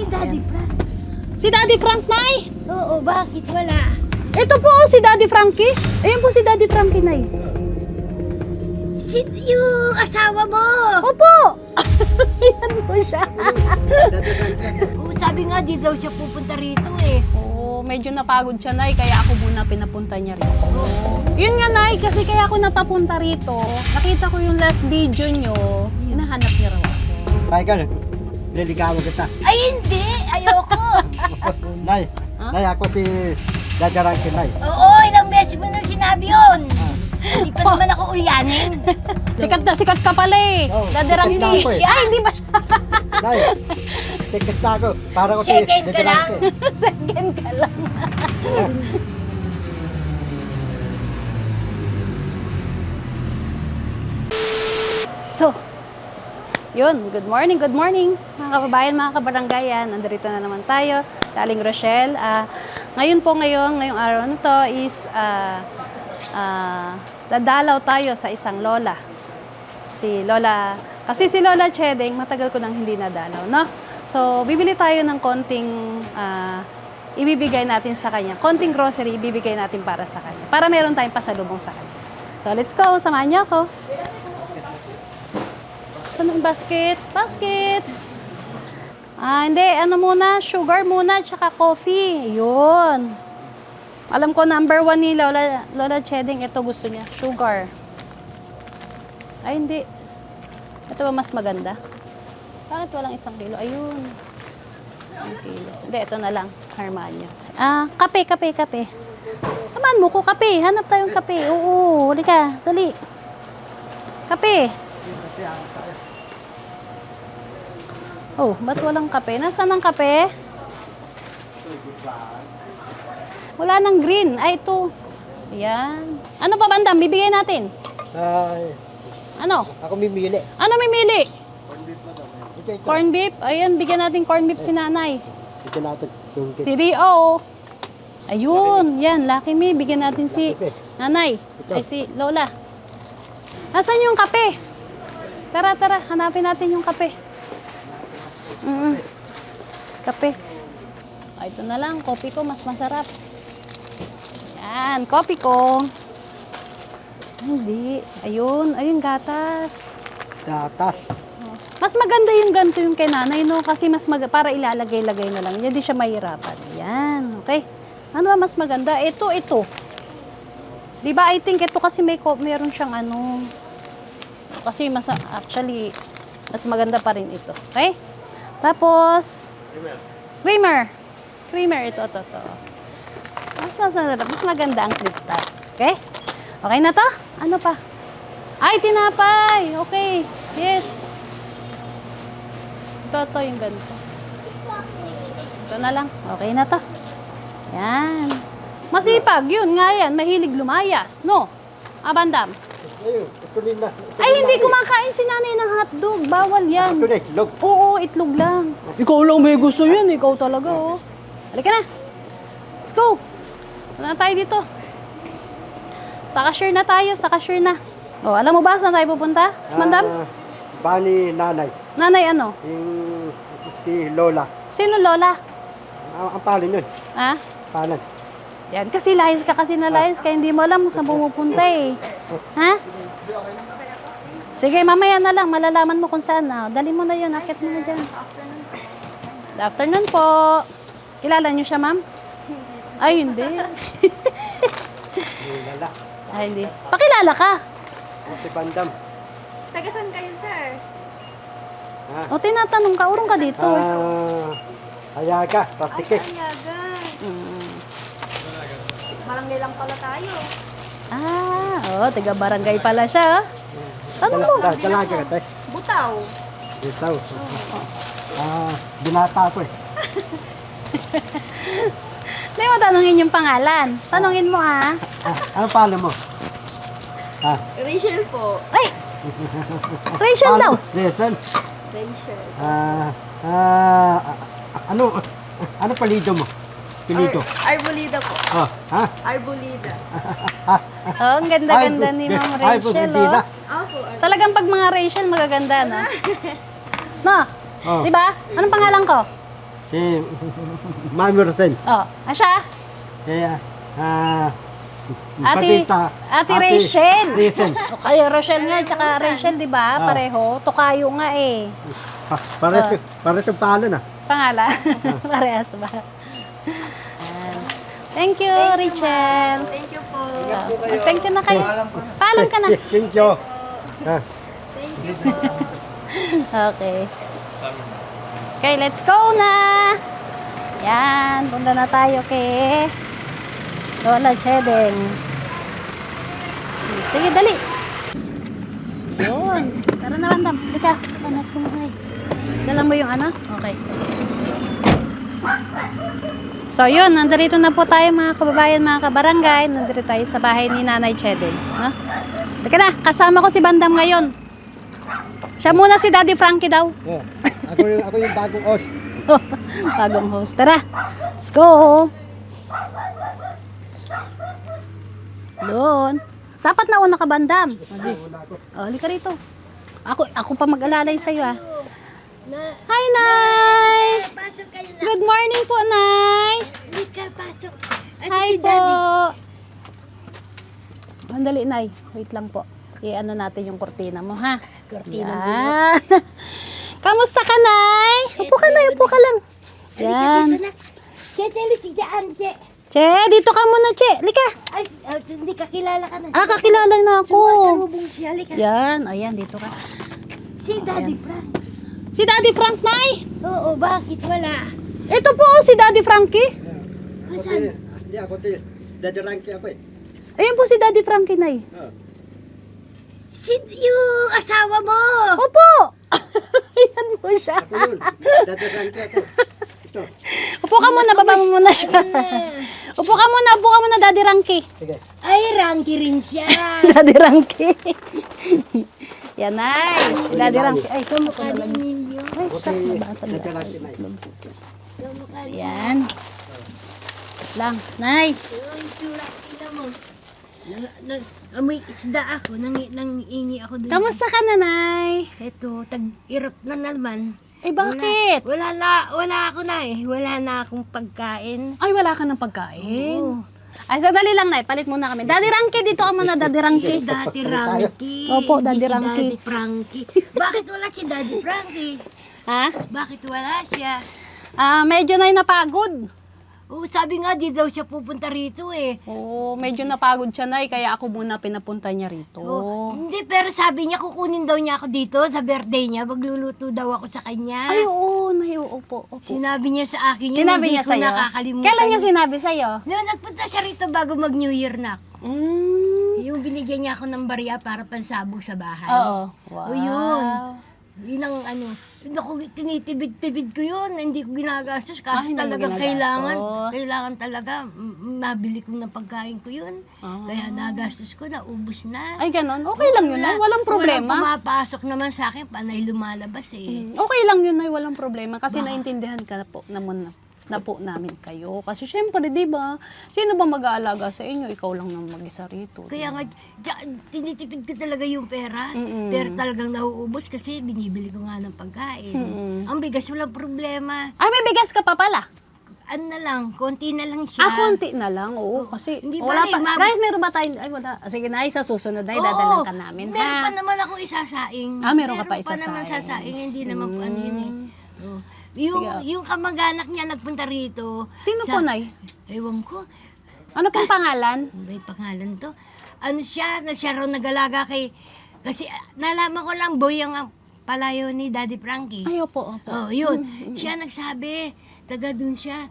Daddy Frank. Si Daddy Frank, Nay! Oo, bakit wala? Ito po si Daddy Frankie. Ayun po si Daddy Frankie, Nay. Si yung asawa mo. Opo! Yan po siya. Sabi nga, di daw siya pupunta rito eh. Oo, medyo napagod siya, Nay, kaya ako muna pinapunta niya rito. Yun nga, Nay, kasi kaya ako napapunta rito. Nakita ko yung last video nyo. Hinahanap niya raw ako. Michael, niligawan kita. Ay, hindi! Ayoko! Nay, Nay, ako si Dadarangkin, Nay. Oo, ilang beses mo nang sinabi yun. Hindi pa naman ako ulyanin. Sikat na sikat ka pala eh. Oh, Dadarang sikat na hindi ako eh. siya. Ay, hindi ba siya? Nay, ticket na ako. Para ko si Second ka lang. Dadarangkin. Second ka lang. So, yun, good morning mga kababayan, mga kabaranggayan. Nandito na naman tayo, Aling Rochelle. Ngayong araw na to is dadalaw tayo sa isang lola. Kasi si Lola Chedeng, matagal ko nang hindi nadalaw, no? So, bibili tayo ng konting ibibigay natin sa kanya. Konting grocery ibibigay natin para sa kanya. Para meron tayong pasalubong sa kanya. So, let's go. Samahan niyo ako. Saan ang basket? Basket! Hindi. Ano muna? Sugar muna, tsaka coffee. Yun. Alam ko, number 1 ni Lola Chedeng, ito gusto niya. Sugar. Ay, hindi. Ito ba mas maganda? Bakit walang 1 kilo? Ayun. 1 kilo. Hindi, ito na lang. Harmanyo. Kape. Tamaan mo ko, kape. Hanap tayong kape. Oo, huli ka. Dali. Kape. Oh, ba't walang kape? Nasaan ang kape? Wala nang green. Ay, ito. Ayan. Ano pa, bandam? Bibigay natin. Ay, Ano? ako mimili. Ano mimili? Ito. Corn beef? Ayan, bigyan natin corn beef si nanay. Ito natin. Sungkit. Si Rio. Ayun, yan. Lucky me. Bigyan natin si nanay. Ay, si Lola. Nasaan yung kape? Tara. Hanapin natin yung kape. Kape. Ito na lang. Kopi ko. Mas masarap. Yan. Kopi ko. Hindi. Ayun. Gatas. Tatas. Mas maganda yung ganito yung kay nanay, no? Kasi para ilalagay-lagay na lang. Hindi siya mahirapan. Ayan. Okay. Ano ba mas maganda? Ito. Diba, I think ito kasi meron siyang ano. Kasi actually, mas maganda pa rin ito. Okay? Tapos, creamer. Ito. Mas maganda ang clip top. Okay? Okay na to? Ano pa? Ay, tinapay! Okay. Yes. Ito yung ganito. Ito na lang. Okay na to. Yan. Masipag. Yun nga yan. Mahilig lumayas. No? Bandam. Ayun, ito din na. Ay, hindi kumakain si nanay ng hotdog. Bawal yan. Ito na, itlog. Oo, itlog lang. Ikaw lang may gusto yan. Ikaw talaga, oh. Halika na. Let's go. Wala na tayo dito. Sa cashier na. Oh, alam mo ba saan tayo pupunta? Bandam? Bani nanay. Nanay ano? Yung si Lola. Sino Lola? Ang palin yun. Palan. Yan, kasi layas ka kaya hindi mo alam kung saan pumupunta eh. Ha? Sige, mamaya na lang, malalaman mo kung saan. Dali mo na yun, akit mo na dyan. Good afternoon po. Kilala niyo siya, ma'am? Ay, hindi. Lola. Ay, hindi. Pakilala ka. Si Bandam. Taga saan kayo, sir? O, tinatanong ka, urong ka dito. Ayaga, Patike. Ayaga. Malangay lang pala tayo. Taga barangay pala siya. Tanong mo. Dalaga ka, te. Butaw. Dito. Binata ko eh. Hindi mo tanongin yung pangalan. Tanongin mo, Ano pala mo? Rachel po. Ay! Rachel daw. Rachel. Rachel. Ano palido mo? Pilito. Arbolida po. Arbolida. Ang ganda-ganda ni Ma'am Rachel, oh. Opo. Talagang pag mga Rachel, magaganda, no? No? Oh. Di ba? Anong pangalan ko? Si Mami Rosel. Oh, siya? Si Ate, Batista. Ate Rachel. Rachel. O kayo, Rochelle nga, tsaka Rachel, di ba? Ah. Pareho. Tukayo nga eh. Pares yung palo na. Pangalan? Parehas ba? Ayan. Thank you, Rachel. Thank you po. Thank you na kayo. Paalam ka na. Thank you. Thank you po. Okay. Okay, let's go na. Yan, punta na tayo kay Lola Chedeng. Sige, dali. Yun. Tara na, Bandam. Dika, na sumakay. Dala mo yung ano? Okay. So yun, nandito na po tayo mga kababayan, mga kabarangay. Nandito tayo sa bahay ni Nanay Chedeng. No? Dika na, kasama ko si Bandam ngayon. Siya muna si Daddy Frankie daw. Yeah. Ako yung bagong os. Bagong host. Tara, let's go. Doon. Dapat nauna ka, Bandam. O, halika rito. Ako pa mag-alalay sa'yo, ah. Hi, Nay! Pasok kayo na. Good morning po, Nay! Hindi ka pasok. Ate, Hi si po! Daddy. Andali, Nay. Wait lang po. I-ano natin yung kortina mo, ha? Kortina mo. Yan. Kamusta ka, Nay? Upo ka, Nay. Upo ka lang. Yan. Che, si Daan, Che. Che, dito ka muna, Che. Lika. Ay, hindi kakilala ka na. Kakilala na ako. Sumasalubong siya. Halika. Yan. Ayan, dito ka. Si Daddy Frank. Si Daddy Frank, Nay. Oo, bakit wala? Ito po, si Daddy Frankie. Hindi ako ti. Dadarangki ako eh. Ayan po si Daddy Frankie, Nay. Si yung asawa mo. Opo. Ayan po siya. Ako yun. Dadarangki ako. Ito. Upo ka muna, baba mo muna siya. Upo ka muna, Daddy Ranky. Sige. Ay, Ranky rin siya. Daddy Ranky. Yan, Nay. Daddy Ranky. Ay, Kamukha ni Emilio. Ay, Ako si nabasa na. Dadarangki na. Kamukha ni Yan. Wait lang. Nay. Ay, tsura, tingnan mo. Amoy isda ako, nangingi ako dun. Kamusta ka na, Nay? Eto, tag-irap na naman. Eh, bakit? Wala ako na eh. Wala na akong pagkain. Ay, wala ka ng pagkain. Oo. Ay, sandali lang, Nay. Palit muna kami. Daddy Ranky, dito ka muna, Daddy Ranky. Daddy Ranky. Opo, Daddy Hindi si Ranky. Daddy Frankie. Bakit wala si Daddy Frankie? Ha? Bakit wala siya? Medyo na napagod. Oo, sabi nga, di daw siya pupunta rito eh. Oo, medyo napagod siya, Nay. Kaya ako muna pinapunta niya rito. Hindi, pero sabi niya, kukunin daw niya ako dito sa birthday niya. Magluluto daw ako sa kanya. Ay, oo, Nay. Opo. Sinabi niya sa akin yun, Sinabi hindi niya ko sa'yo? nakakalimutan. Kailan niya sinabi sa'yo? Noon, nagpunta siya rito bago mag-New Year na. Yung binigyan niya ako ng barya para pansabog sa bahay. Oo. Wow. O yun. Yun ang ano. Naku, tinitibid-tibid ko yun. Hindi ko ginagastos. Kasi hindi mo talagang ginagastos. kailangan talaga mabili ko ng pagkain ko yun. Kaya nagastos ko, naubos na. Ay, ganon. Okay lang yun, Nay. Walang problema. Walang pumapasok naman sa akin, panay lumalabas eh. Okay lang yun, Nay. Walang problema. Kasi naintindihan ka na po naman na po namin kayo. Kasi syempre, di ba? Sino ba mag-aalaga sa inyo? Ikaw lang nang mag-isa rito. Kaya nga, tinitipid ko talaga yung pera. Pero talagang nauubos kasi binibili ko nga ng pagkain. Ang bigas, walang problema. Ay, may bigas ka pa pala. Ano na lang, konti na lang siya. Konti na lang. Oo, kasi Hindi wala ba, pa. Guys, meron ba tayo? Ay, wala. Sige, Nay, sa susunod, Nay, dadalan ka namin, meron ha? pa naman ako isasaing. Meron ka pa Meron pa naman isasaing. sasaing, hindi naman po ano yun eh. Oh. Sige. Yung kamag-anak niya nagpunta rito. Sino po, Nay? Ewan ko. Ano pong pangalan? May pangalan to. Ano siya, na siya raw nagalaga kay... Kasi nalaman ko lang, boy, ang palayo ni Daddy Frankie. Ay, opo. Oh, yun. Siya nagsabi, taga dun siya.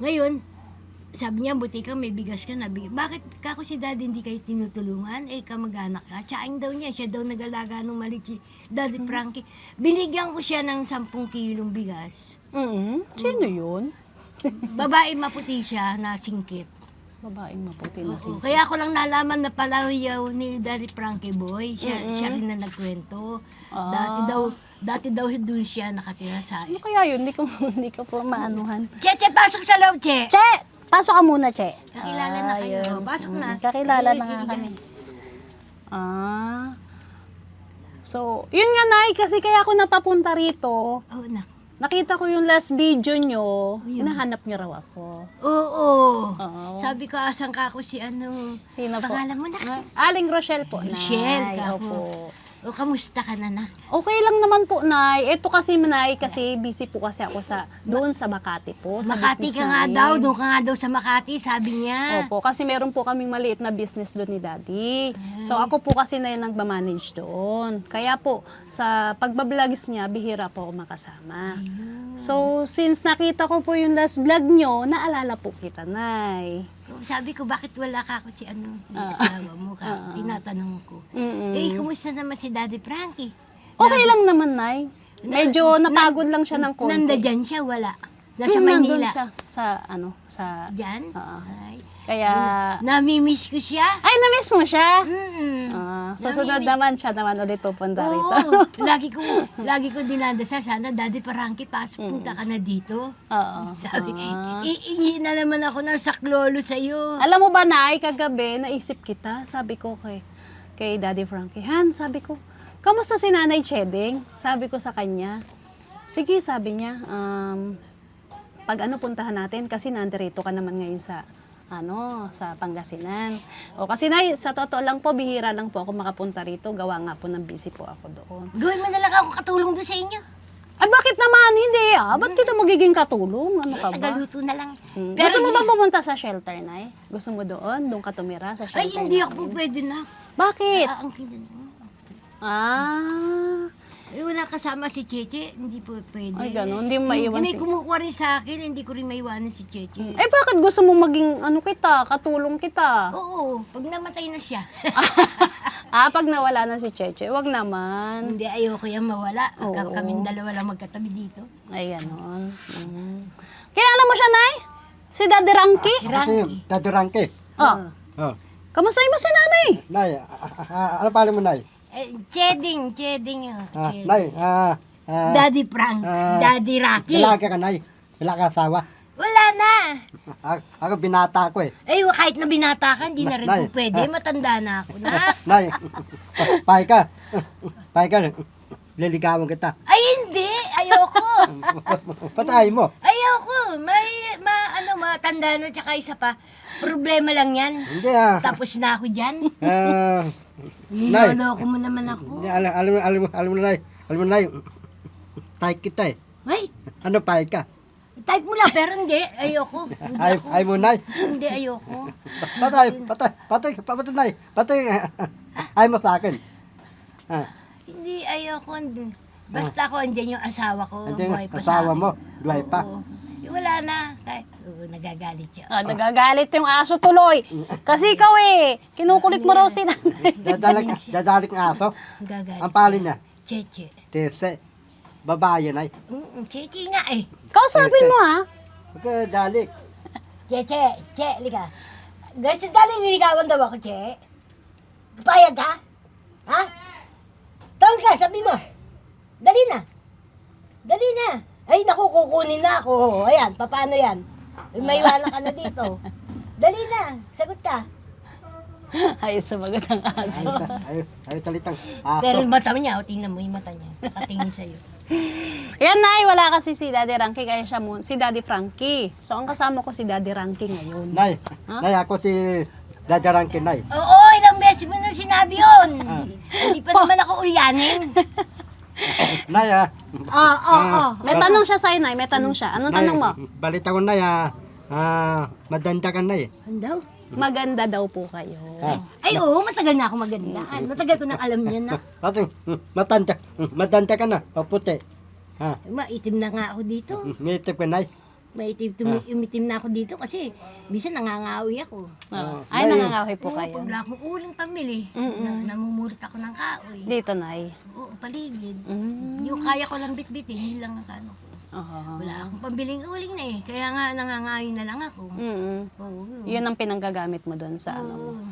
Ngayon, sabi niya, buti ka, may bigas ka na. Bakit kako si Daddy hindi kayo tinutulungan? Eh, kamag-anak ka. Tsaing daw niya, siya daw nag-alaga ng maliit si Daddy Frankie. Binigyan ko siya ng 10 kilong bigas. Sino yun? Babae maputi siya na singkit. Babaeng maputi na Oo, kaya ako lang nalaman na palayaw ni Daddy Frankie Boy. Siya rin na nagkwento. Dati daw doon siya nakatira sa... Ano kaya yun? Hindi ko po maanuhan. Che, pasok sa loob, Che! Che! Pasok ka muna, Che. Kakilala na kayo. Ayun. Pasok na. Kakilala na nga kami. So, yun nga, Nay, kasi kaya ako napapunta rito. Oh, nak. Nakita ko yung last video nyo, hinahanap nyo raw ako. Oo. Oo. Sabi ko, asan ka ako si ano? Sino po? Pangalan mo na. Aling Rochelle po, Rochelle, Nay. kako. Opo. O, kamusta ka na, nak? Okay lang naman po, Nay. Ito kasi, Nay, kasi busy po kasi ako doon sa Makati po. Sa Makati business ka nga namin. daw, doon ka nga daw sa Makati, sabi niya. Opo, kasi meron po kaming maliit na business doon ni Daddy. So ako po kasi na yung nagmamanage doon. Kaya po, sa pagbablogis niya, bihira po ako makasama. So, since nakita ko po yung last vlog nyo, naalala po kita, Nay. Sabi ko, bakit wala ka ako si ano, yung asawa mo ka? Tinatanong ko. Mm-mm. Eh, kumusta naman si Daddy Frankie? Okay lang naman, Nay. Medyo napagod lang siya ng konti. Nandyan siya, wala. Nasa Nandun Maynila. siya sa... Diyan? Oo. Ay, Kaya... namimiss ko siya. Ay, na-miss mo siya? Mm-mm. Susunod naman siya naman ulit pupunta Oo, rito. lagi ko dinadasal, sana Daddy Frankie, punta ka na dito. Oo. Sabi, iingi na naman ako ng saklolo sa'yo. Alam mo ba, Nay, kagabi, naisip kita, sabi ko kay Daddy Frankie, Han, sabi ko, kamusta si Nanay Cheding? Sabi ko sa kanya, sige, sabi niya, pag puntahan natin, kasi nandirito ka naman ngayon sa Pangasinan. O kasi Nay, sa totoo lang po, bihira lang po ako makapunta rito, gawa nga po ng busy po ako doon. Gawin mo na lang ako katulong doon sa inyo. Ay, bakit naman? Hindi Ba't kita magiging katulong? Ano ka ba? Tagaluto na lang. Gusto mo ba pumunta sa shelter, Nay? Gusto mo doon? Doon ka tumira sa shelter? Ay, hindi namin? ako pwede na. Bakit? Ang kinan. Eh, wala kasama si Cheche, hindi po pwede. Ay, ganun. Hindi mo maiwan May si... kumukuha rin sa akin, hindi ko rin maiwanan si Cheche. Eh, bakit gusto mo maging katulong kita? Oo, pag namatay na siya. Pag nawala na si Cheche, wag naman. Hindi, ayoko yan mawala. Oo. Kaming dalawa lang magkatabi dito. Ay, ganon. Kilala mo siya, Nay? Si Daddy Ranky? Kasi Daddy Ranky. Oh. Oh. Kamustahin mo si Nanay? Nay, ano pala mo, Nay? Cheding. Cheding. Nay, Daddy Frank, Daddy Rocky. dalaga ka, Nay. Wala ka asawa. Wala na. Ako binata ko eh. Ay, kahit na binata ka, hindi na rin Nay. po pwede. Matanda na ako na. Nay, pahay ka. Pahay ka. Liligawan kita. Ay, hindi. Ayoko. Patay mo. Ayoko. Matanda na. Tsaka isa pa. Problema lang yan. Hindi Tapos na ako dyan. Nay. Niloloko mo naman ako. Alam mo, Nay. Alam mo, Nay. Tayo kita eh. Ay, Ano, pahay ka? type mo lang. Pero hindi. Ayoko. Hindi ako. Ay mo, Nay. Hindi, ayoko. Patay, Nay. Patay. Ay mo sa akin. Hindi, ayoko. Basta ako, andyan yung asawa ko. Andiyan Buhay pa asawa sa akin. mo. Buhay pa. Oo. Wala na. Nagagalit siya. Nagagalit yung aso tuloy. Kasi ikaw kinukulit mo raw si Nanay. Dadalik ng aso. Nagagalit Ang pali niya. Cheche. Tese. Babae, Nay. Cheche nga eh. Kausapin mo Okay, dalik. Che, lika. Guys, dali niligawan daw ako, Che. Payag ka? Ha? Taon ka, sabi mo. Dali na. Ay, naku, kukunin na ako. Ayan, paano yan? May iwanan ka na dito. Dali na, sagot ka. Ayos sumagot ang aso. Ay, talitang aso. Pero yung mata niya, tingnan mo yung mata niya. Nakatingin sa'yo. Yan, Nay, wala kasi si Daddy Ranky, kaya siya si Daddy Frankie. So, ang kasama ko si Daddy Ranky ngayon. Nay, ako si Dadarangkin, Nay. Oo, ilang beses mo na sinabi yun. Hindi pa naman ako ulyanin. Nay, May tanong siya sa'yo, Nay. May tanong siya. Anong tanong mo? Balita ko, Nay, madanda ka, Nay. Andaw? Maganda daw po kayo. Ay, oo, matagal na ako magandaan. Matagal ko nang alam niya na. Matanda ka na, paputi. Maitim na nga ako dito. May tip ka, Nay. Umitim na ako dito kasi minsan nangangawi ako. Ay, nangangahoy po kayo. Pag wala akong uling pamili, namumulot ako ng kahoy. Dito, Nay. Oo, paligid. Yung kaya ko lang bitbitin, yun lang ang ano ko. Oo. Wala akong pambiling uling na eh. Kaya nga nangangawi na lang ako. Oo. Yun ang pinanggagamit mo doon sa ano mo.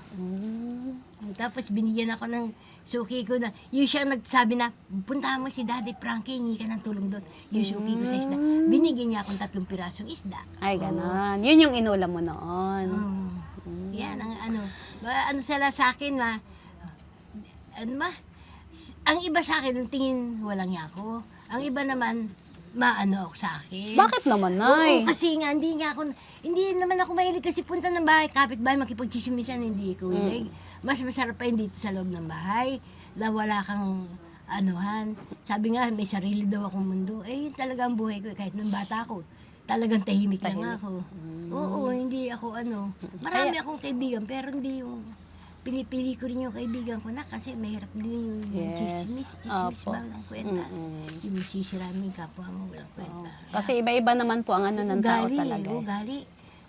Tapos binigyan ako ng suki ko na, yung siya nagsabi na, puntahan mo si Daddy Frankie, hingi ka ng tulong doon. Yung suki ko sa isda. Binigyan niya akong 3 pirasong isda. Ay, ganon. Yun yung inulam mo noon. Yan, ang ano sila sa akin ang iba sa akin, ang tingin walang niya ako. Ang iba naman, maano ako sa akin. Bakit naman, Nay? Oo, kasi nga, hindi naman ako mahilig kasi punta ng bahay, kapitbahay, makipagchismisan, hindi ko hilig. Mas masarap pa yun dito sa loob ng bahay, na wala kang anuhan. Sabi nga, may sarili daw akong mundo. Eh, yun talaga ang buhay ko, kahit nung bata ko. Talagang tahimik lang ako. Oo, hindi ako marami akong kaibigan, pero hindi yung pinipili ko rin yung kaibigan ko na kasi mahirap din yung chismis Opo. ba, walang kwenta. Yung sisiramin kapwa mo, walang kwenta. Kasi iba-iba naman po ang ano ng tao talaga. Ugali.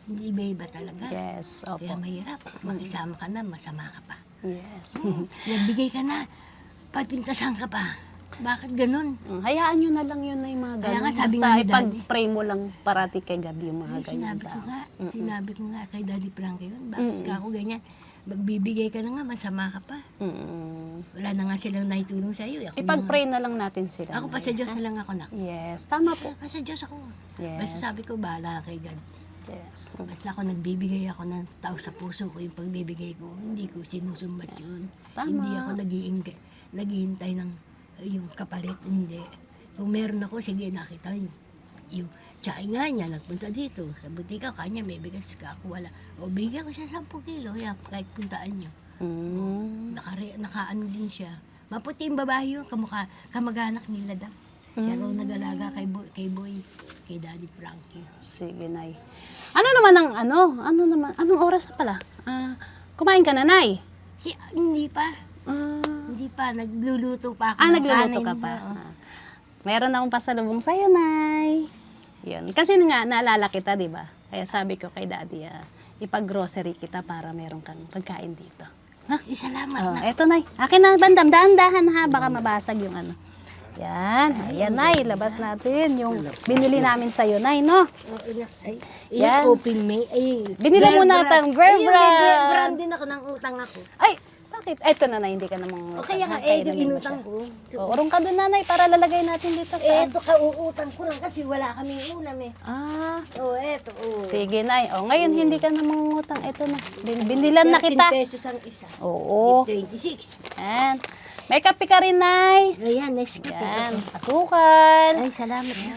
Hindi iba-iba talaga. Yes, opo. Kaya mahirap. Makisama ka na, masama ka pa. Yes. Nagbigay ka na, papintasan ka pa. Bakit ganun? Hayaan nyo na lang yun na yung mga Kaya ganun. nga, sabi Basta nga ni Daddy. ipag-pray mo lang parati kay God yung mga Ay, ganyan sinabi ko nga kay Daddy Frankie yun. Bakit ka ako ganyan? Magbibigay ka na nga, masama ka pa. Wala na nga silang naitulong sa iyo. Ipag-pray na lang natin sila. Ako pa sa Diyos na lang ako nak. Yes, tama po. Pa sa Diyos ako. Yes. Basta sabi ko, bahala kay God. Yes. Basta ako nagbibigay ako ng tao sa puso ko, yung pagbibigay ko, hindi ko sinusumbat yun. Tama. Hindi ako naghihintay ng yung kapalit, hindi. Kung meron ako, sige, nakita yung tsaka nga niya, nagpunta dito. Sa butika, kanya may bigas ka, ako wala. O, bigyan ko siya 10 kilo, yan, kahit puntaan niyo. Nakaano din siya. Maputi yung babae yun, kamag-anak nila daw. Siya raw nag-alaga kay Boy, kay Daddy Frankie. Sige, Nay. Anong oras na pala? Kumain ka na, Nay? Hindi pa. Hindi pa, nagluluto pa ako. ng Nagluluto ka kanin pa. doon. Meron akong pasalubong sa'yo, Nay. Yun. Kasi nga, naalala kita, di ba? Kaya sabi ko kay Daddy, ipag-grocery kita para meron kang pagkain dito. Salamat Oh, na. eto, Nay. Akin na, bandam. Dahan-dahan ha. Baka mabasag yung ano. Yan. Ayan, Nay. Labas natin yung binili namin sa'yo, Nay, no? Yan. Yan. Open May. Ay, Binili mo na tayong Bear Ayun, Brand. may Bear Brand din ako ng utang ako. Ay, bakit? Eto na, Nay. Hindi ka namang O kaya nga, kailangan yung mo inutang siya. ko. Urong ka dun, Nanay, para lalagay natin dito. Eto, kauutang ko lang kasi wala kaming ulam eh. Eto. Sige, Nay. Ngayon, hindi ka namang utang. Eto na. Binilan na kita. 13 pesos ang isa. Oo. 26. Yan. May kape ka rin, Nay. Ayan, next kita. Yan. Asukal. Ay, salamat na.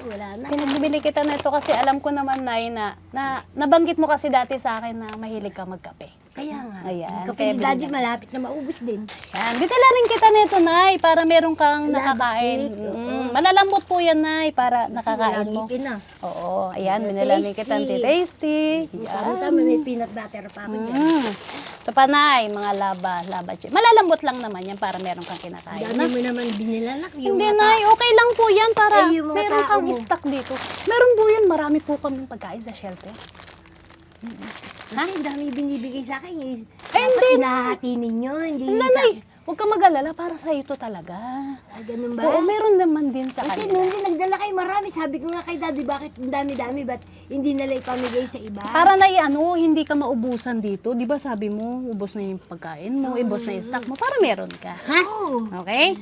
Wala na. Pinagbibili kita na ito kasi alam ko naman, Nay, na nabanggit mo kasi dati sa akin na mahilig ka magkape. Kaya nga. Ayan, Kapag kaya ni Daddy binili. malapit na maubos din. Yan. Ditala rin kita nito, Nay, para meron kang nakakain. cake, oo. Malalambot po yan, Nay, para nakakain mo. Lagi na. Oo. Ayan, binila rin kita ng tasty. Yan. Tama, may peanut butter pa ako dyan. Ito pa, Nay, mga laba chip. Malalambot lang naman yan para meron kang kinakain. Dami mo naman binilalak. Hindi, Nay. Okay lang po yan para Ay, yung mga meron tao kang mo. stock dito. Meron po yan. Marami po kaming pagkain sa shelter. Kasi ang dami binibigay sa akin. Eh. Ay, Dapat hindi. inahati ninyo. Hindi Nanay, huwag ka mag-alala. Para sa ito talaga. Ay, ganun ba? Oo, meron naman din sa Kasi kanila. nung nagdala kayo marami, sabi ko nga kay Daddy, bakit ang dami-dami, ba't hindi nila ipamigay sa iba? Para na hindi ka maubusan dito. Di ba sabi mo, ubos na yung pagkain mo, ubos na yung stock mo, para meron ka. Ha? Oo. Okay?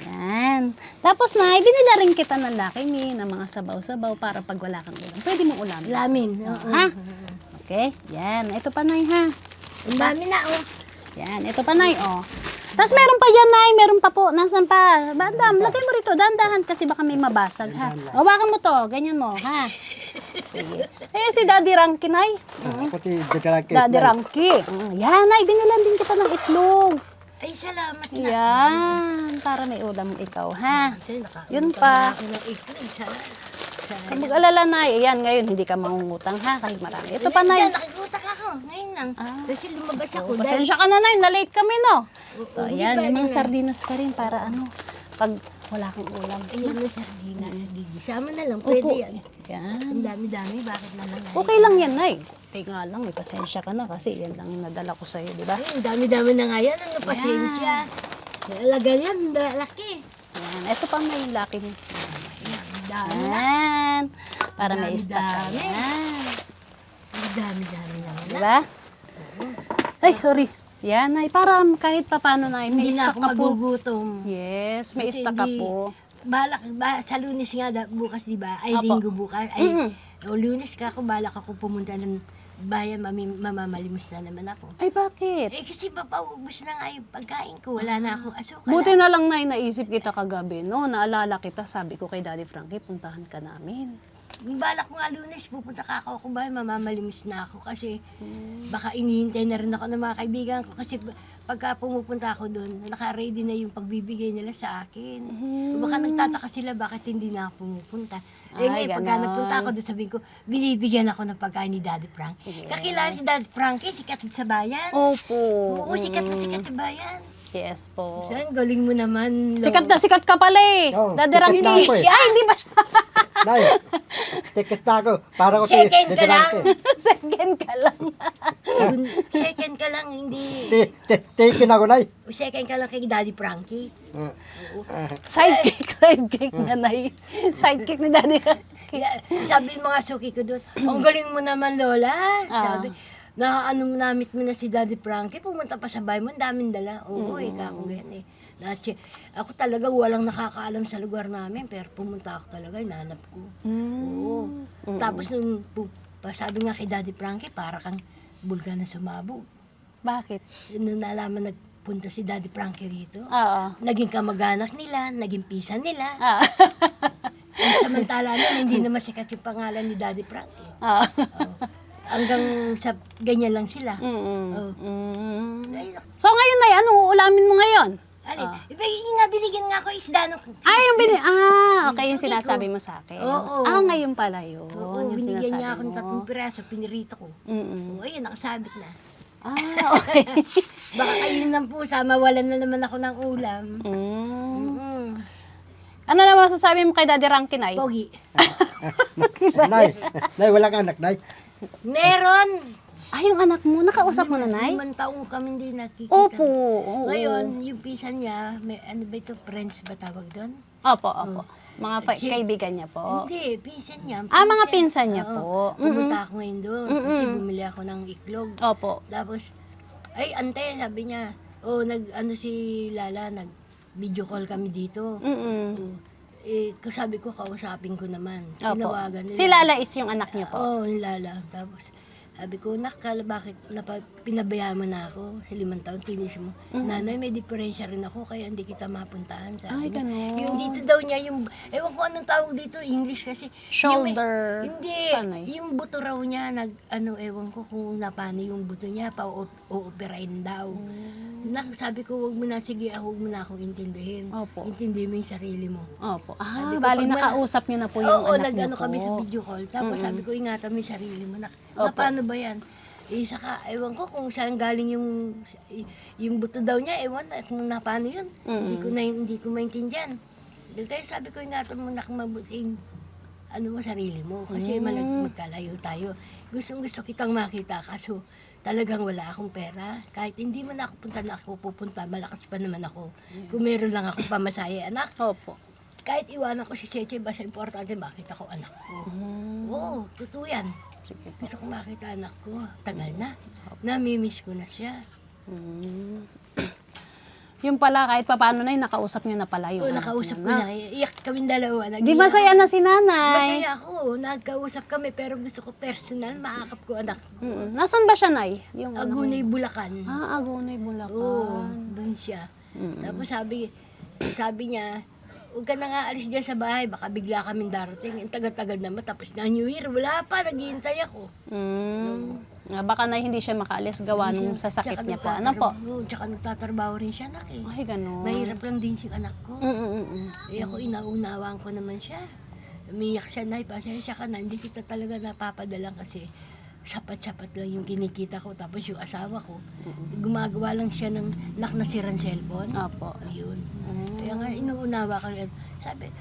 Yan. Tapos na, binila rin kita ng Lucky Me, ng mga sabaw-sabaw para pag wala kang ulam. Pwede mo ulamin. Lamin. Oo. Ha? Okay? Yan. Ito pa, Nay, ha? Ang dami na, oh. Yan. Ito pa, Nay, oh. Tapos meron pa yan, Nay. Meron pa po. Nasaan pa? Bandam, lagay mo rito. Dahan-dahan kasi baka may mabasag, ha? Hawakan mo to. Ganyan mo, ha? Sige. Si Daddy Ranky, Nay. Puti, dekalaki. Daddy Ranky. Yan, Nay. Binilan din kita ng itlog. Ay, salamat na. Yan. Para may ulam ikaw, ha? Kasi nakautang Yun pa. na ako ng itlog. Kung mag-alala, Nay. Ayan, ngayon, hindi ka mangungutang, ha? Kahit marami. Ito pa, Nay. Nakikutak ako. Ngayon lang. Kasi lumabas ako. Pasensya ka na, Nay. Na-late kami, no? So, hindi ayan. pa Yung mga rin, sardinas ka rin para ano, pag wala kang ulam. Ayan na sardinas. Sige, sama na lang. Pwede yan. Yan. Ang dami-dami. Bakit na lang? Okay lang yan, Nay. Okay nga lang, may pasensya ka na kasi yan lang nadala ko sa'yo, di ba? Ay, ang dami-dami na nga yan. Ano, pasensya. Alaga yan. Laki. Yan. Ito pa may laki mo. Ang dami na. Yan. Para may stock ka. Dami-dami. Yan. Ang dami-dami naman. Di ba? Ay, sorry. Yan, Nay. Para kahit pa paano, Nay, may Hindi na stock ako ka po. magugutom. Yes, may Kasi stock ka hindi- po. Sa Lunes nga, bukas, di ba? Ay, Apo. Linggo bukas. Ay, o Lunes ka ako, balak ako pumunta ng bayan, mamamalimos na naman ako. Ay, bakit? Eh kasi papaubos na nga yung pagkain ko, wala na akong asukal. Buti na lang na naisip kita kagabi, no? Naalala kita, sabi ko kay Daddy Frankie, puntahan ka namin. Yung balak ko nga Lunes, pupunta ka ako bayan, mamamalimis na ako kasi baka inihintay na rin ako ng mga kaibigan ko kasi pagka pumupunta ako doon, naka-ready na yung pagbibigay nila sa akin. Baka nagtataka sila bakit hindi na ako pumupunta. Eh Ay, ngayon, pagka ganon. nagpunta ako doon, sabihin ko, binibigyan ako ng pagkain ni Daddy Frank. Kakilala si Daddy Frankie, sikat sa bayan. Opo. Oo, sikat sa bayan. Yes po. Yan, galing mo naman. Lo. Sikat na sikat ka pala eh. Oo, Daddy Frankie. sikat na ako eh. Ay, hindi ba siya? Nay, ticket na ako. Para ko Second ka lang. Second ka lang. Second ka lang, hindi. Ticket ako, Nay. O second ka lang kay Daddy Frankie. Sidekick na nai. Sidekick ni Daddy Frankie. Kaya, sabi yung mga suki ko doon, ang galing mo naman, Lola. Sabi, namit mo na si Daddy Frankie, pumunta pa sa bahay mo, ang daming dala. Oo, ikaw kung ganyan eh. Ako talaga walang nakakaalam sa lugar namin, pero pumunta ako talaga, hinanap ko. Oo. Tapos nung sabi nga kay Daddy Frankie, para kang bulkan na sumabog. Bakit? Nung nalaman nagpunta si Daddy Frankie rito, Oo. naging kamag-anak nila, naging pisan nila. Ah. Samantala nun, hindi naman sikat yung pangalan ni Daddy Frankie. Ah. Hanggang sa ganyan lang sila. Oh. Ay, So ngayon na anong uulamin mo ngayon? alin, yung nga binigyan nga ako isda nung... Ay, yung okay, yung Suki sinasabi ko. mo sa akin. Oo. Ngayon pala yun. Oo, yung binigyan sinasabi niya ako ng mo. 3 piraso, pinirito ko. Oo, ayun, nakasabit na. Okay. Baka kainin ng pusa, mawalan na naman ako ng ulam. Ano naman sasabi mo kay Daddy Frankie, Nay? Pogi. Nay, wala kang anak, Nay. Meron! Ay, yung anak mo, nakausap mo na, Nay? 5 taong kami hindi nakikita. Opo. Oo. Ngayon, yung pisan niya, may, ano ba ito, friends ba tawag doon? Opo. Mga Chi- kaibigan niya po. Hindi, pinsan niya. Mga pinsan niya Oo. po. Pumunta ako ngayon doon kasi bumili ako ng iklog. Opo. Tapos, ay ante, sabi niya, si Lala, nag-video call kami dito. Sabi ko, kausapin ko naman. Opo. Tinawagan nila. Si Lala is yung anak niyo po. Oo, yung Lala. Tapos, sabi ko, nakakala bakit pinabayaan mo na ako sa 5 taon, tinis mo. Nanay, may diferensya rin ako, kaya hindi kita mapuntahan. Sabi Ay, niya. ganun. Yung dito daw niya, ewan ko anong tawag dito, English kasi. Shoulder. Hindi, Sanay. yung buto raw niya, ewan ko kung napano yung buto niya, pa-operain daw. Sabi ko, wag mo na, sige, huwag mo na akong intindihin. Opo. Intindihin mo yung sarili mo. Opo. Sabi ko, Bali pag nakausap niyo na po yung Oo, anak niyo nag-ano po. kami sa video call. Tapos sabi ko, ingatan mo yung sarili mo. Opo. Paano ba yan? Saka, ewan ko kung saan galing yung buto daw niya. Ewan na kung paano yun. Hindi ko maintindihan. Kaya sabi ko, ingatan mo na kung mabuting mo sarili mo. Kasi magkalayo tayo. Gusto kitang makita. Kaso talagang wala akong pera. Kahit hindi man ako pupunta, malakas pa naman ako. Kung meron lang ako pamasaya, anak. Opo. Kahit iwanan ko si Cheche, basta importante makita ko anak ko. Oo, totoo yan. Sige. Gusto ko makita anak ko. Tagal na. Namimiss ko na siya. Yung pala, kahit papaano na nakausap niyo na pala yung Oo, anak nakausap niyo, ko no? na. Iyak kaming dalawa. Di masaya na si nanay. Masaya ako. Nagkausap kami pero gusto ko personal. Maakap ko anak ko. Nasaan ba siya, Nay? Yung Agunay, Bulacan. Agunay, Bulacan. Oo, doon siya. Tapos sabi niya, huwag ka na nga alis dyan sa bahay, baka bigla kaming darating. Ang tagal-tagal naman, tapos na New Year, wala pa, naghihintay ako. Baka na hindi siya makaalis gawa nung sa sakit niya po. Ano po? Tsaka nagtatrabaho rin siya, anak eh. Ay, ganun. Mahirap lang din si anak ko. Ako, inaunawaan ko naman siya. Umiyak siya, Nay, pasensya ka na, hindi kita talaga napapadalang kasi sapat-sapat lang yung kinikita ko. Tapos yung asawa ko, gumagawa lang siya ng naknasirang cellphone. Opo. Ayun. Kaya nga, inuunawa ka rin. Sabi,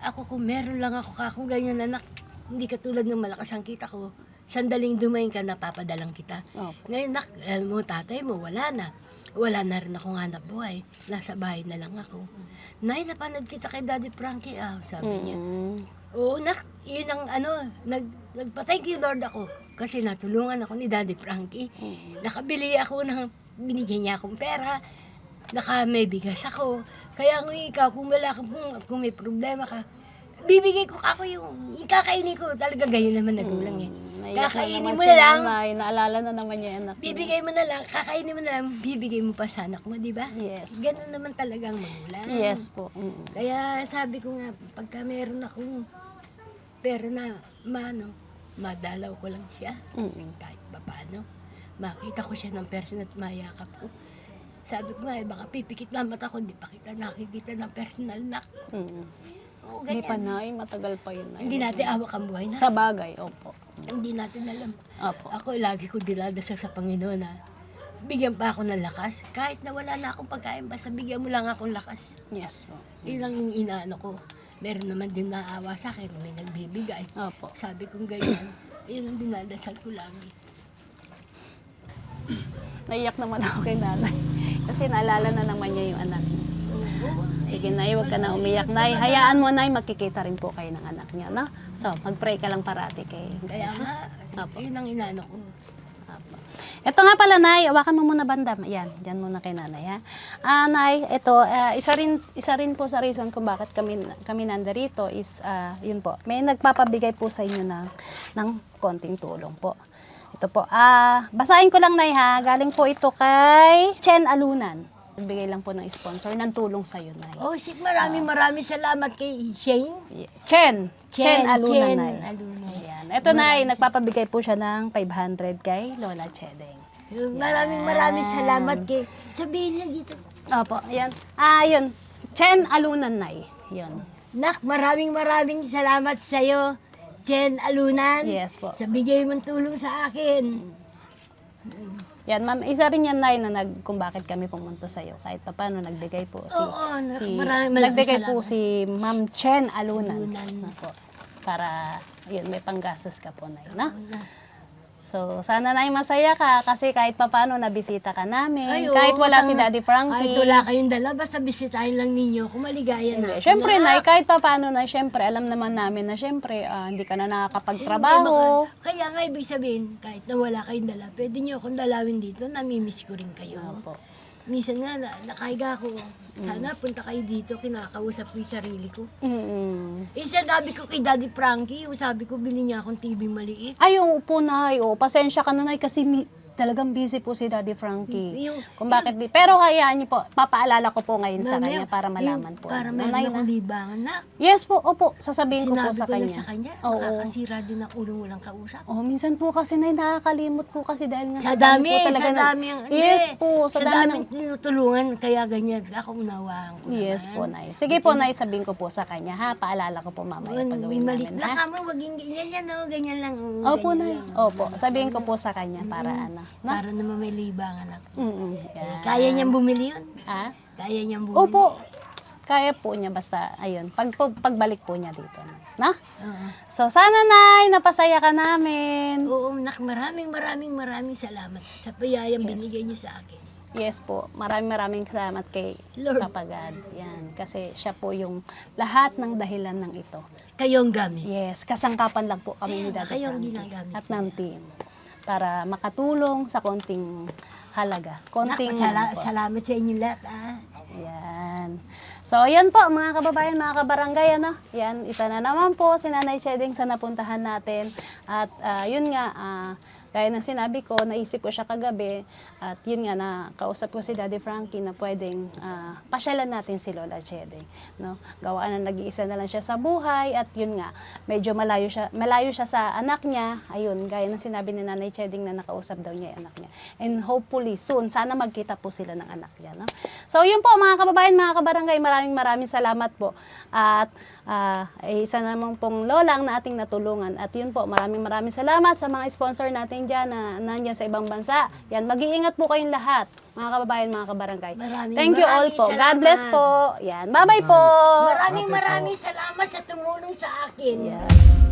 ako kung meron lang ako kakong ganyan anak, hindi katulad ng malakas ang kita ko, sandaling dumayin ka, napapadalang kita. Opo. Ngayon, alam mo, tatay mo, wala na. Wala na rin akong hanap buhay. Nasa bahay na lang ako. Nay, napanood kita kay Daddy Frankie, sabi niya. Oo, yun ang nagpa-thank you Lord ako. Kasi natulungan ako ni Daddy Frankie. Nakabili ako binigyan niya akong pera. May bigas ako. Kaya ikaw, kung kung may problema ka, bibigay ko ako yung ikakainin ko. Talaga ganyan naman nagulang eh. Naiyak Kakainin naman mo si na lang. nanay. Naalala na naman niya yung anak niya. Bibigay mo na lang, kakainin mo na lang, bibigay mo pa sa anak mo, di ba? Yes. Ganun naman talagang magulang. Yes po. Kaya sabi ko nga, pagka meron akong pera na, madalaw ko lang siya. Kahit pa paano. Makita ko siya ng person at mayakap ko. Sabi ko nga, baka pipikit na mata ko, hindi pa kita nakikita ng personal na. Oo, Hindi pa ganyan. matagal pa yun. Hindi natin awak ang buhay na. Sa bagay, opo. Hindi natin alam. Opo. Ako lagi ko dinadasal sa Panginoon na bigyan pa ako ng lakas. Kahit na wala na akong pagkain, basta bigyan mo lang akong lakas. Yes po. Yun lang yung inaano ko. Meron naman din naawa sa akin, may nagbibigay. Opo. Sabi kong ganyan, yun ang dinadasal ko lagi. Naiyak naman ako kay nanay. Kasi naalala na naman niya yung anak niya. Sige, Nay, huwag ka na umiyak, Nay. Hayaan mo, Nay, magkikita rin po kayo ng anak niya, no? So, mag-pray ka lang parati kay... Kaya nga, Apo. yun ang inaano ko. Apo. Ito nga pala, Nay, awakan mo muna banda. Yan, dyan muna kay nanay, ha? Nay, ito, isa rin po sa reason kung bakit kami nandarito is, yun po, may nagpapabigay po sa inyo ng konting tulong po. Ito po, basahin ko lang, Nay, ha? Galing po ito kay Chen Alunan. Nagbigay lang po ng sponsor ng tulong sa iyo, Nay. Oh, shit, maraming salamat kay Shane. Chen Chen Alunan, Nay. Alunan. Ayan. Ito, Nay, nagpapabigay po siya ng 500 kay Lola Chedeng. Maraming salamat kay... Sabihin niya dito. Opo, ayan. Yun. Chen Alunan, Nay. Yun. Nak, maraming salamat sa'yo, Chen Alunan. Yes po. Sa bigay mong tulong sa akin. Yan, ma'am, isa rin yan, Nay, na kung bakit kami pumunta sa'yo. Kahit pa paano, nagbigay po si... Oo, maraming nagbigay po salamat. si Ma'am Chen Alunan. Alunan. Opo. Para, yun, may panggastos ka po, Nay, no? So, sana, Nay, masaya ka kasi kahit pa paano nabisita ka namin. Ay, kahit oo, wala si tama. Daddy Frankie. Kahit wala kayong dala, basta bisitahin lang ninyo kung maligaya na. Hindi. Siyempre, Nay, kahit pa paano, Nay, siyempre, alam naman namin na siyempre, hindi ka na nakakapagtrabaho. Kaya nga, ibig sabihin, kahit na wala kayong dala, pwede nyo akong dalawin dito, namimiss ko rin kayo. Opo. Minsan nga, nakahiga ako. Sana punta kayo dito, kinakausap ko yung sarili ko. Sabi ko kay Daddy Frankie, yung sabi ko, bili niya akong TV maliit. Ay, oo po, Nay. Oo, pasensya ka na, Nay, kasi talagang busy po si Daddy Frankie. Kung bakit di. Pero hayaan niyo po, papaalala ko po ngayon sa kanya para malaman po. Para Nanay meron na. akong libangan na. Yes po, opo. Sasabihin ko po Sinabi sa ko lang kanya. sa kanya, Oo. nakakasira din ang ulong walang kausap. Oh, minsan po kasi, Nay, nakakalimot po kasi dahil nga Sa dami, po talaga sa na- dami. Yes po, sa dami tinutulungan, kaya ganyan. Ako unawaan ko Yes naman. po, Nay. Sige po, Nay, sabihin ko po sa kanya, ha? Paalala ko po mamaya pag gawin Malit namin, lang ha? kamo, waging ganyan no, ganyan lang. Opo, ganyan Nay. lang. Opo, sabihin ko po sa kanya para ano. Na? Para naman may libangan ako. Yan. Kaya niyang bumili yun. Ha? Kaya niyang bumili. Opo. Kaya po niya basta, ayun, pagbalik po niya dito. Na? Oo. So, sana, Nay, napasaya ka namin. Oo, nak, maraming salamat sa payayang binigay niyo sa akin. Yes po, maraming salamat kay Lord. Papa God. Yan, kasi siya po yung lahat ng dahilan ng ito. Kayong gamit. Yes, kasangkapan lang po kami ni Kaya, Daddy kayong Frankie ginagamit at ng team para makatulong sa konting halaga. Nak, Konting po. salamat sa inyo lahat. Yan. So, yan po, mga kababayan, mga kabarangay, ano? Yan, isa na naman po si Nanay Chedeng sa napuntahan natin. At yun nga, gaya ng sinabi ko, naisip ko siya kagabi. At yun nga, kausap ko si Daddy Frankie na pwedeng pasyalan natin si Lola Chedeng. No? Gawaan na nag-iisa na lang siya sa buhay. At yun nga, medyo malayo siya sa anak niya. Ayun, gaya ng sinabi ni Nanay Chedeng na nakausap daw niya yung anak niya. And hopefully, soon, sana magkita po sila ng anak niya. No? So, yun po, mga kababayan, mga kabarangay, maraming salamat po. At isa namang pong lola ang ating natulungan. At yun po, maraming salamat sa mga sponsor natin dyan na nandyan sa ibang bansa. Yan, mag-iingat po kayong lahat, mga kababayan, mga kabarangay. Thank you all po. God bless po. Yan, bye-bye po. Maraming salamat sa tumulong sa akin. Yan.